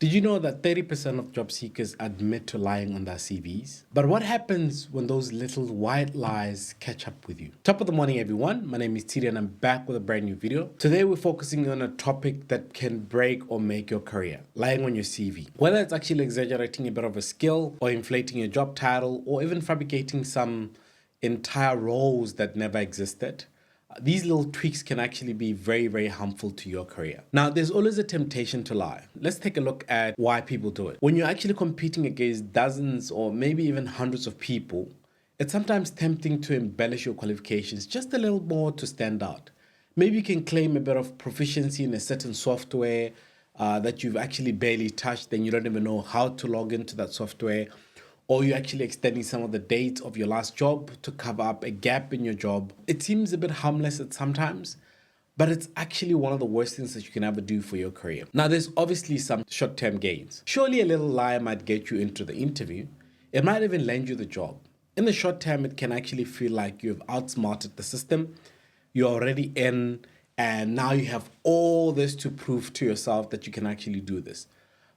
Did you know that 30% of job seekers admit to lying on their CVs? But what happens when those little white lies catch up with you? Top of the morning, everyone. My name is Tshidi and I'm back with a brand new video. Today, we're focusing on a topic that can break or make your career: lying on your CV. Whether it's actually exaggerating a bit of a skill, or inflating your job title, or even fabricating some entire roles that never existed, these little tweaks can actually be very, very harmful to your career. Now, there's always a temptation to lie. Let's take a look at why people do it. When you're actually competing against dozens or maybe even hundreds of people, it's sometimes tempting to embellish your qualifications just a little more to stand out. Maybe you can claim a bit of proficiency in a certain software that you've actually barely touched, and you don't even know how to log into that software. Or you're actually extending some of the dates of your last job to cover up a gap in your job. It seems a bit harmless at sometimes, but it's actually one of the worst things that you can ever do for your career. Now, there's obviously some short-term gains. Surely a little lie might get you into the interview. It might even land you the job. In the short term, it can actually feel like you've outsmarted the system. You're already in, and now you have all this to prove to yourself that you can actually do this.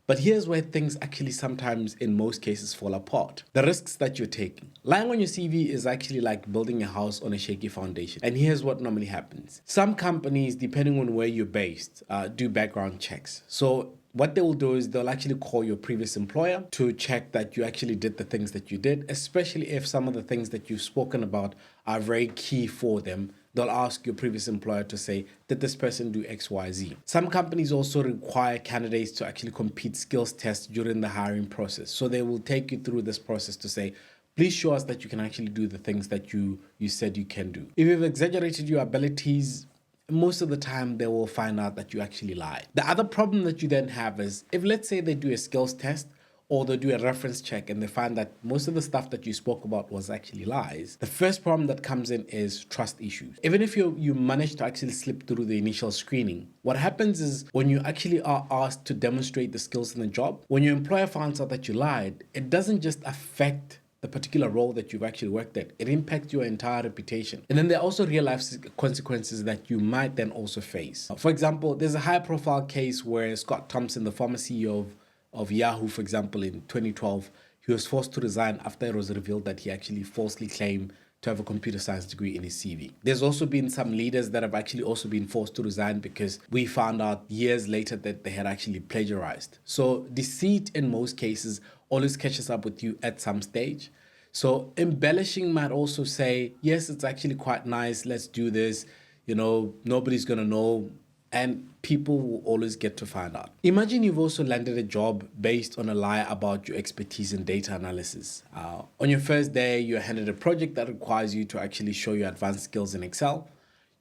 But here's where things actually sometimes, in most cases, fall apart. The risks that you're taking. Lying on your CV is actually like building a house on a shaky foundation. And here's what normally happens. Some companies, depending on where you're based, do background checks. So what they will do is they'll actually call your previous employer to check that you actually did the things that you did, especially if some of the things that you've spoken about are very key for them. They'll ask your previous employer to say, did this person do X, Y, Z? Some companies also require candidates to actually complete skills tests during the hiring process. So they will take you through this process to say, please show us that you can actually do the things that you said you can do. If you've exaggerated your abilities, most of the time they will find out that you actually lied. The other problem that you then have is, if let's say they do a skills test, or they do a reference check and they find that most of the stuff that you spoke about was actually lies, the first problem that comes in is trust issues. Even if you manage to actually slip through the initial screening, what happens is when you actually are asked to demonstrate the skills in the job, when your employer finds out that you lied, it doesn't just affect the particular role that you've actually worked at, it impacts your entire reputation. And then there are also real life consequences that you might then also face. For example, there's a high profile case where Scott Thompson, the former CEO of Yahoo, for example, in 2012, he was forced to resign after it was revealed that he actually falsely claimed to have a computer science degree in his CV. There's also been some leaders that have actually also been forced to resign because we found out years later that they had actually plagiarized. So deceit in most cases always catches up with you at some stage. So embellishing might also say, yes, it's actually quite nice, let's do this, nobody's gonna know, and people will always get to find out. Imagine you've also landed a job based on a lie about your expertise in data analysis. On your first day, you're handed a project that requires you to actually show your advanced skills in Excel.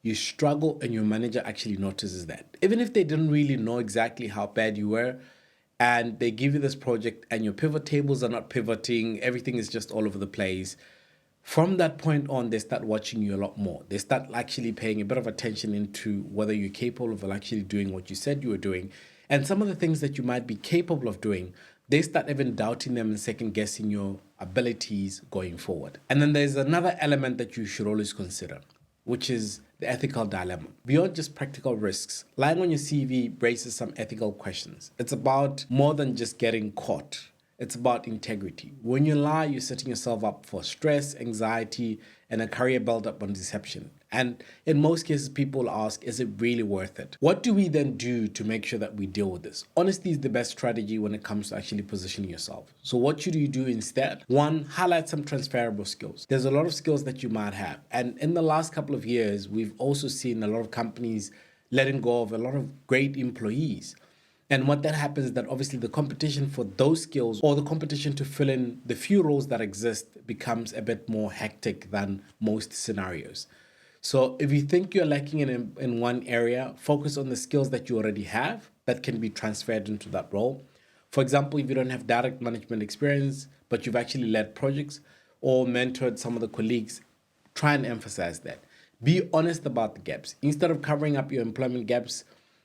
You struggle and your manager actually notices that. Even if they didn't really know exactly how bad you were, and they give you this project and your pivot tables are not pivoting, everything is just all over the place. From that point on, they start watching you a lot more. They start actually paying a bit of attention into whether you're capable of actually doing what you said you were doing. And some of the things that you might be capable of doing, they start even doubting them and second guessing your abilities going forward. And then there's another element that you should always consider, which is the ethical dilemma. Beyond just practical risks, lying on your CV raises some ethical questions. It's about more than just getting caught. It's about integrity. When you lie, you're setting yourself up for stress, anxiety, and a career built up on deception. And in most cases, people ask, is it really worth it? What do we then do to make sure that we deal with this? Honesty is the best strategy when it comes to actually positioning yourself. So what should you do instead? One, highlight some transferable skills. There's a lot of skills that you might have. And in the last couple of years, we've also seen a lot of companies letting go of a lot of great employees. And what that happens is that obviously the competition for those skills, or the competition to fill in the few roles that exist, becomes a bit more hectic than most scenarios. So if you think you're lacking in one area, focus on the skills that you already have that can be transferred into that role. For example, if you don't have direct management experience, but you've actually led projects or mentored some of the colleagues, try and emphasize that. Be honest about the gaps. Instead of covering up your employment gaps,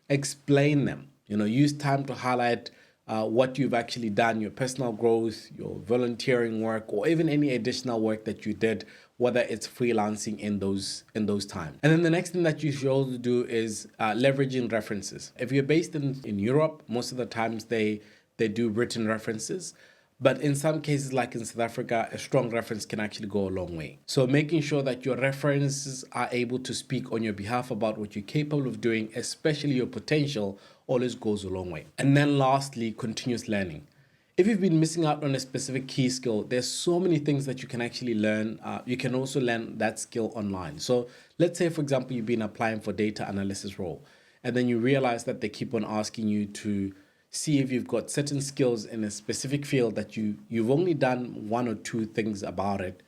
explain them. Use time to highlight what you've actually done, your personal growth, your volunteering work, or even any additional work that you did, whether it's freelancing in those times. And then the next thing that you should also do is leveraging references. If you're based in Europe, most of the times they they do written references. But in some cases, like in South Africa, a strong reference can actually go a long way. So making sure that your references are able to speak on your behalf about what you're capable of doing, especially your potential, always goes a long way. And then lastly, continuous learning. If you've been missing out on a specific key skill, there's so many things that you can actually learn. You can also learn that skill online. So let's say, for example, you've been applying for data analysis role, and then you realize that they keep on asking you to see if you've got certain skills in a specific field that you've only done one or two things about it.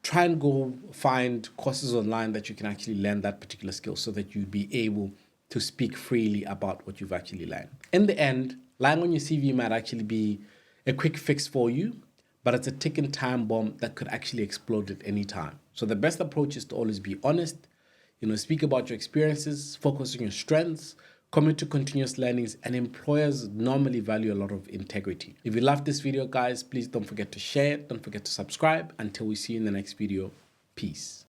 Try and go find courses online that you can actually learn that particular skill so that you'd be able to speak freely about what you've actually learned. In the end, lying on your CV might actually be a quick fix for you, but it's a ticking time bomb that could actually explode at any time. So the best approach is to always be honest, speak about your experiences, focus on your strengths, commit to continuous learnings, and employers normally value a lot of integrity. If you love this video, guys, please don't forget to share it. Don't forget to subscribe. Until we see you in the next video, peace.